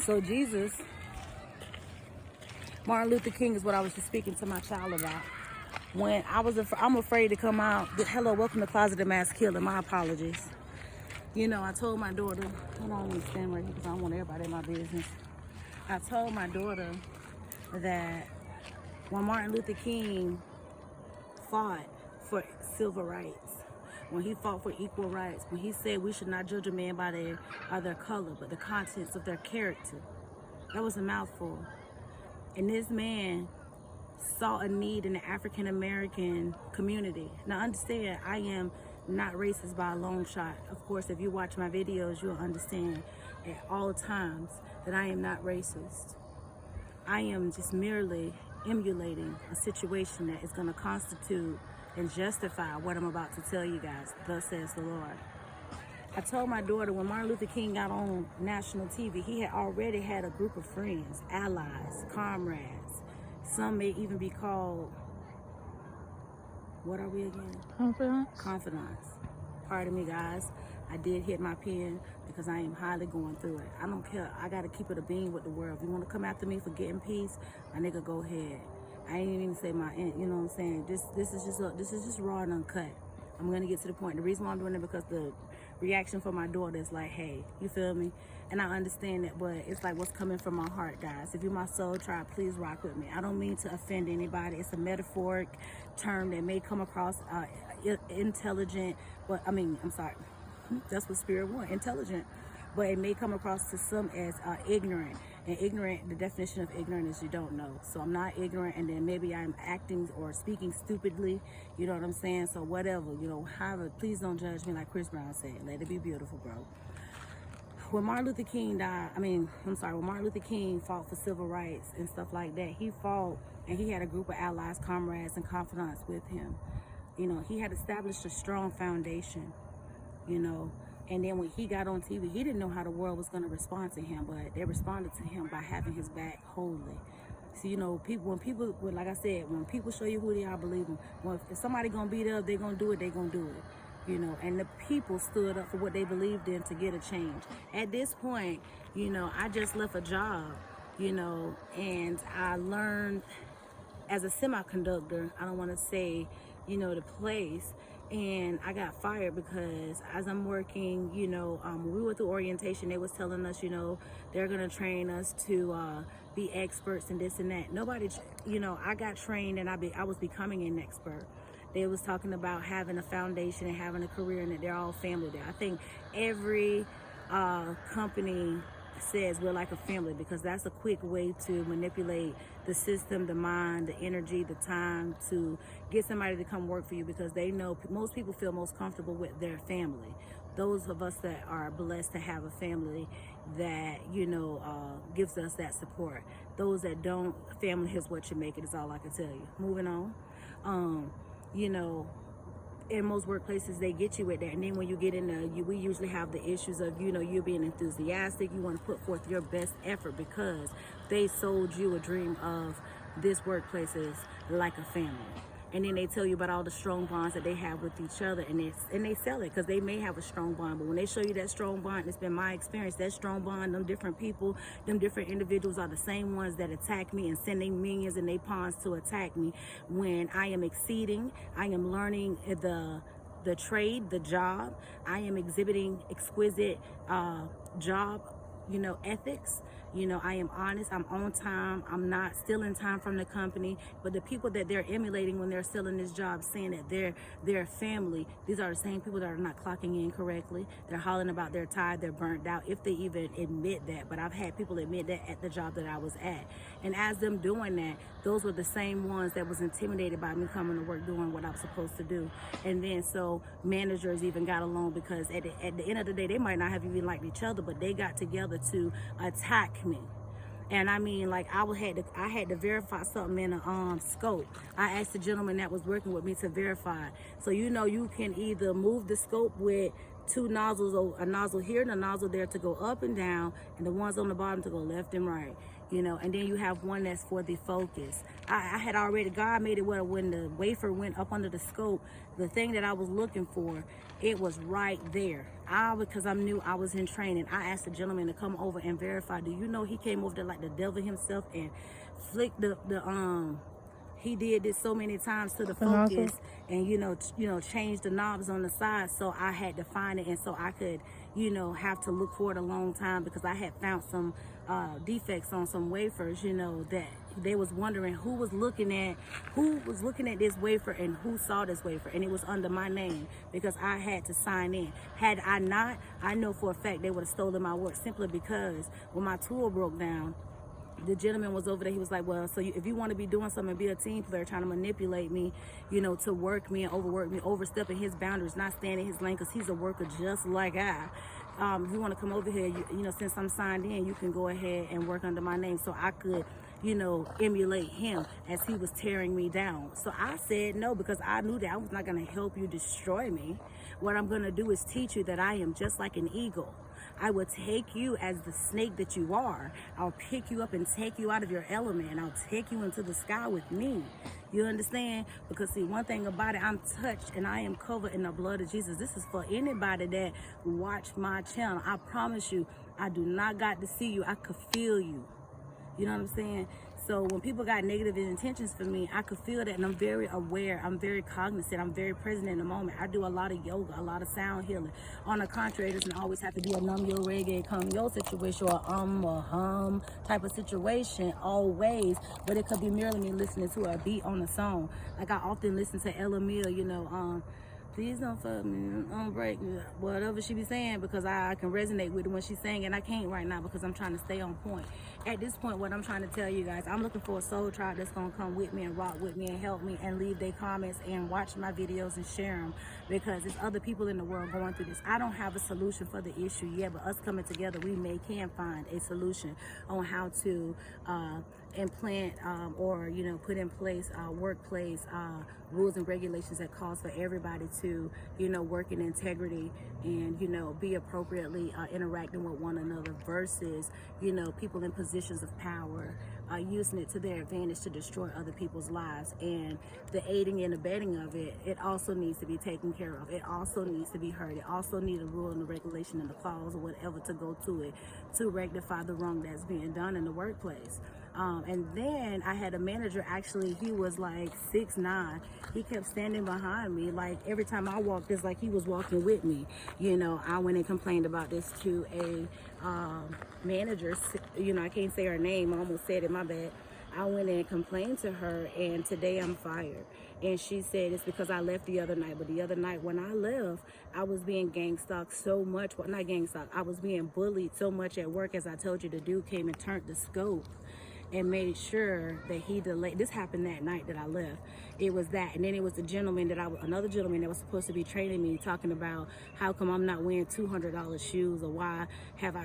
So Jesus, Martin Luther King is what I was just speaking to my child about. When I'm afraid to come out. Hello, welcome to Closet of Mass Killer. My apologies. You know, I told my daughter, I don't even stand right here because I don't want everybody in my business. I told my daughter that when Martin Luther King fought for civil rights, when he fought for equal rights, when he said we should not judge a man by their color, but the contents of their character, that was a mouthful. And this man saw a need in the African American community. Now understand, I am not racist by a long shot. Of course, if you watch my videos, you'll understand at all times that I am not racist. I am just merely emulating a situation that is going to constitute and justify what I'm about to tell you guys. Thus says the Lord. I told my daughter when Martin Luther King got on national TV, he had already had a group of friends, allies, comrades. Some may even be called, what are we again? Confidants. Confidants. Pardon me, guys. I did hit my pen because I am highly going through it. I don't care. I got to keep it a bean with the world. If you want to come after me for getting peace, my nigga, go ahead. I ain't even say my end. You know what I'm saying? This is just raw and uncut. I'm gonna get to the point. The reason why I'm doing it because the reaction from my daughter is like, hey, you feel me? And I understand that, but it's like what's coming from my heart, guys. If you're my soul tribe, please rock with me. I don't mean to offend anybody. It's a metaphoric term that may come across intelligent, but I'm sorry. That's what spirit wants, intelligent. But it may come across to some as ignorant. And ignorant, the definition of ignorant is you don't know. So I'm not ignorant, and then maybe I'm acting or speaking stupidly. You know what I'm saying? So whatever, however, please don't judge me like Chris Brown said. Let it be beautiful, bro. When Martin Luther King when Martin Luther King fought for civil rights and stuff like that, he fought and he had a group of allies, comrades, and confidants with him. He had established a strong foundation, And then when he got on TV, he didn't know how the world was going to respond to him, but they responded to him by having his back wholly. So, like I said, when people show you who they are, believe them. Well, if somebody going to be there, they're going to do it, they're going to do it. And the people stood up for what they believed in to get a change. At this point, I just left a job, and I learned as a semiconductor, I don't want to say, the place, and I got fired because as I'm working, when we went through orientation, they was telling us, they're going to train us to be experts and this and that. Nobody, I got trained and I was becoming an expert. They was talking about having a foundation and having a career and that they're all family there. I think every company says we're like a family because that's a quick way to manipulate the system, the mind, the energy, the time to get somebody to come work for you because they know most people feel most comfortable with their family. Those of us that are blessed to have a family that, gives us that support. Those that don't, family is what you make it is all I can tell you. Moving on. In most workplaces, they get you with that. And then when you get in there, we usually have the issues of, you being enthusiastic. You want to put forth your best effort because they sold you a dream of this workplace is like a family. And then they tell you about all the strong bonds that they have with each other, and they sell it because they may have a strong bond. But when they show you that strong bond, it's been my experience, that strong bond, them different people, them different individuals are the same ones that attack me and sending minions and they pawns to attack me when I am exceeding, I am learning the trade, the job, I am exhibiting exquisite job, ethics. I am honest, I'm on time, I'm not stealing time from the company, but the people that they're emulating when they're still in this job saying that they're family, these are the same people that are not clocking in correctly. They're hollering about they're tired, they're burnt out, if they even admit that. But I've had people admit that at the job that I was at. And as them doing that, those were the same ones that was intimidated by me coming to work doing what I'm supposed to do. And then so managers even got along because at the end of the day, they might not have even liked each other, but they got together to attack me. And I mean, like I had to verify something in a scope. I asked the gentleman that was working with me to verify. So you can either move the scope with two nozzles, or a nozzle here and a nozzle there to go up and down, and the ones on the bottom to go left and right. you know, and then you have one that's for the focus. I had already, God made it where when the wafer went up under the scope, the thing that I was looking for, it was right there. Because I knew I was in training, I asked the gentleman to come over and verify. Do you know he came over there like the devil himself and flicked he did this so many times to the focus and you know change the knobs on the side, so I had to find it, and so I could have to look for it a long time because I had found some defects on some wafers, that they was wondering who was looking at this wafer and who saw this wafer, and it was under my name because I had to sign in. Had I not, I know for a fact they would have stolen my work, simply because when my tool broke down, the gentleman was over there. He was like, well, so if you want to be doing something and be a team player, trying to manipulate me, to work me and overwork me, overstepping his boundaries, not staying in his lane, because he's a worker just like I. If you want to come over here, since I'm signed in, you can go ahead and work under my name. So I could, emulate him as he was tearing me down. So I said no, because I knew that I was not going to help you destroy me. What I'm going to do is teach you that I am just like an eagle. I will take you as the snake that you are. I'll pick you up and take you out of your element, and I'll take you into the sky with me. You understand? Because see, one thing about it, I'm touched and I am covered in the blood of Jesus. This is for anybody that watch my channel. I promise you, I do not got to see you. I could feel you. You know what I'm saying? So when people got negative intentions for me, I could feel that, and I'm very aware. I'm very cognizant. I'm very present in the moment. I do a lot of yoga, a lot of sound healing. On the contrary, it doesn't always have to be a num yo reggae, come yo situation, or or hum type of situation always, but it could be merely me listening to a beat on a song. Like I often listen to Ella Mill, please don't fuck me, don't break me, whatever she be saying, because I can resonate with it when she's saying, and I can't right now because I'm trying to stay on point. At this point, what I'm trying to tell you guys, I'm looking for a soul tribe that's going to come with me and rock with me and help me and leave their comments and watch my videos and share them, because there's other people in the world going through this. I don't have a solution for the issue yet, but us coming together, we can find a solution on how to implant or put in place workplace rules and regulations that calls for everybody to work in integrity and be appropriately interacting with one another, versus people in positions of power using it to their advantage to destroy other people's lives. And the aiding and abetting of it, it also needs to be taken care of. It also needs to be heard. It also needs a rule and a regulation and the clause or whatever to go to it to rectify the wrong that's being done in the workplace. And then I had a manager, actually, he was like 6'9". He kept standing behind me. Like every time I walked, it's like he was walking with me. I went and complained about this to a manager. I can't say her name. I almost said it, my bad. I went and complained to her, and today I'm fired. And she said it's because I left the other night. But the other night when I left, I was being gang-stalked so much. Well, not gang-stalked. I was being bullied so much at work, as I told you. The dude came and turned the scope and made sure that he delayed. This happened that night that I left. It was that, and then it was the gentleman another gentleman that was supposed to be training me, talking about how come I'm not wearing $200 shoes, or why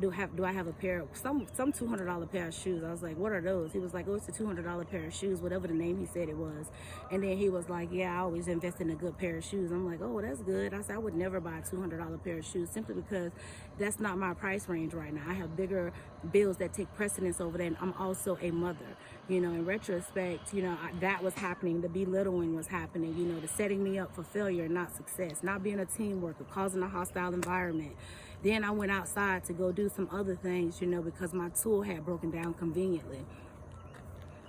do I have a pair of some $200 pair of shoes. I was like, what are those? He was like, oh, it's a $200 pair of shoes, whatever the name he said it was. And then he was like, yeah, I always invest in a good pair of shoes. I'm like, oh, well, that's good. I said, I would never buy a $200 pair of shoes, simply because that's not my price range right now. I have bigger bills that take precedence over that, and I'm also a mother. In retrospect, that was happening. The belittling was happening, the setting me up for failure, not success, not being a team worker, causing a hostile environment. Then I went outside to go do some other things, because my tool had broken down conveniently.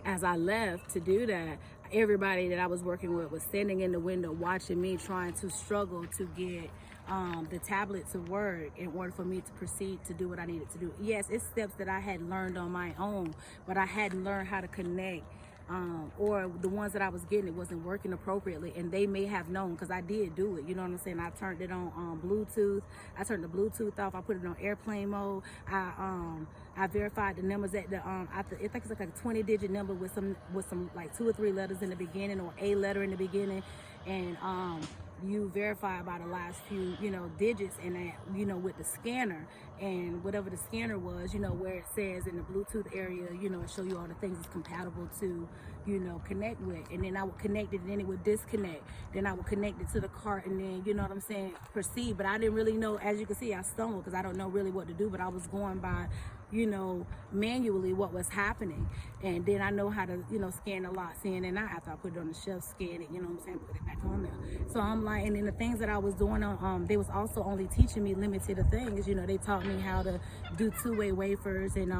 As I left to do that, everybody that I was working with was standing in the window watching me, trying to struggle to get the tablet to work in order for me to proceed to do what I needed to do. Yes, it's steps that I had learned on my own, but I hadn't learned how to connect, or the ones that I was getting, it wasn't working appropriately, and they may have known, because I did do it. You know what I'm saying? I turned it on Bluetooth. I turned the Bluetooth off. I put it on airplane mode. I verified the numbers at the I think it's like a 20-digit number with some like 2 or 3 letters in the beginning, or a letter in the beginning, and you verify by the last few digits, and that with the scanner, and whatever the scanner was, where it says in the Bluetooth area, it show you all the things it's compatible to connect with. And then I would connect it, and then it would disconnect. Then I would connect it to the cart, and then proceed. But I didn't really know. As you can see, I stumbled because I don't know really what to do, but I was going by you know, manually what was happening. And then I know how to, you know, scan a lot, seeing it not after I put it on the shelf, scan it, you know what I'm saying, put it back on there. So I'm like, and then the things that I was doing, they was also only teaching me limited of things. You know, they taught me how to do two-way wafers and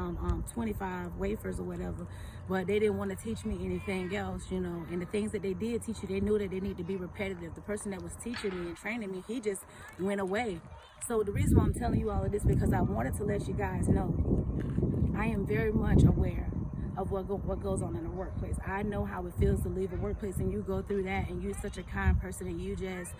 25 wafers or whatever, but they didn't want to teach me anything else, you know. And the things that they did teach you, they knew that they need to be repetitive. The person that was teaching me and training me, he just went away. So the reason why I'm telling you all of this, because I wanted to let you guys know I am very much aware of what goes on in the workplace. I know how it feels to leave a workplace and you go through that, and you're such a kind person and you just,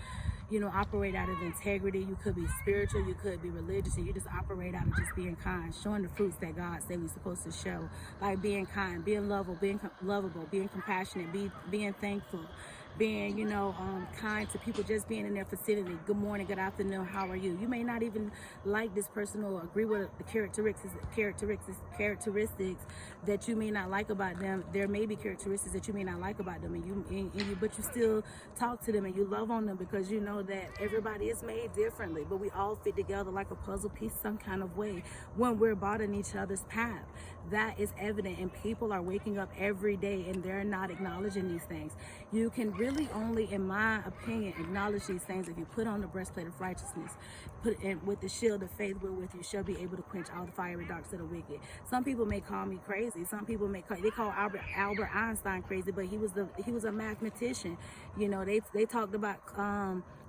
you know, operate out of integrity. You could be spiritual, you could be religious, and you just operate out of just being kind, showing the fruits that God said we're supposed to show, like being kind, being lovable, being compassionate, being thankful, being, you know, kind to people, just being in their vicinity. Good morning, good afternoon, how are you? You may not even like this person or agree with the characteristics that you may not like about them. There may be characteristics that you may not like about them, but you still talk to them and you love on them, because you know that everybody is made differently, but we all fit together like a puzzle piece some kind of way when we're brought in each other's path. That is evident, and people are waking up every day and they're not acknowledging these things. You can really only, in my opinion, acknowledge these things if you put on the breastplate of righteousness, put in with the shield of faith wherewith you shall be able to quench all the fiery darts of the wicked. Some people may call me crazy. Some people they call Albert Einstein crazy, but he was a mathematician. You know, they talked about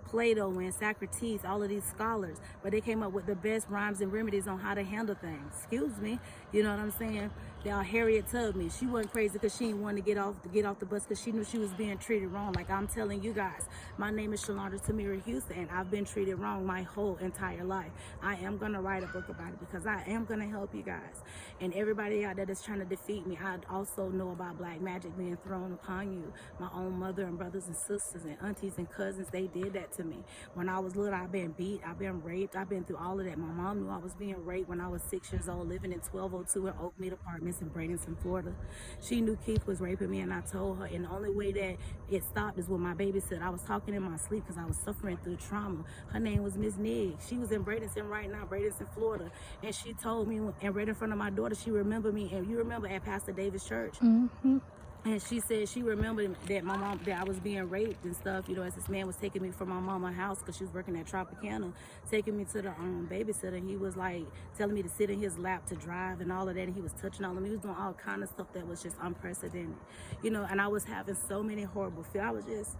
Plato and Socrates, all of these scholars, but they came up with the best rhymes and remedies on how to handle things. Excuse me, you know what I'm saying? Now Harriet Tubman, she wasn't crazy because she didn't want to get off the bus because she knew she was being treated wrong. Like I'm telling you guys, my name is Shalonda Tamira Houston, and I've been treated wrong my whole entire life. I am gonna write a book about it because I am gonna help you guys. And everybody out there that's trying to defeat me, I also know about black magic being thrown upon you. My own mother and brothers and sisters and aunties and cousins, they did that to me. When I was little, I've been beat, I've been raped, I've been through all of that. My mom knew I was being raped when I was 6 years old, living in 1202 in Oakmead Apartments in Bradenton, Florida. She knew Keith was raping me, and I told her, and the only way that it stopped is when my babysitter, I was talking in my sleep because I was suffering through trauma. Her name was Miss Nig. She was in Bradenton right now, Bradenton, Florida, and she told me, and right in front of my daughter, she remembered me, and you remember at Pastor Davis Church. And she said she remembered that my mom, that I was being raped and stuff, you know, as this man was taking me from my mama's house because she was working at Tropicana, taking me to the babysitter, and he was like telling me to sit in his lap to drive and all of that, and he was touching all of me. He was doing all kind of stuff that was just unprecedented, you know, and I was having so many horrible feelings. I was just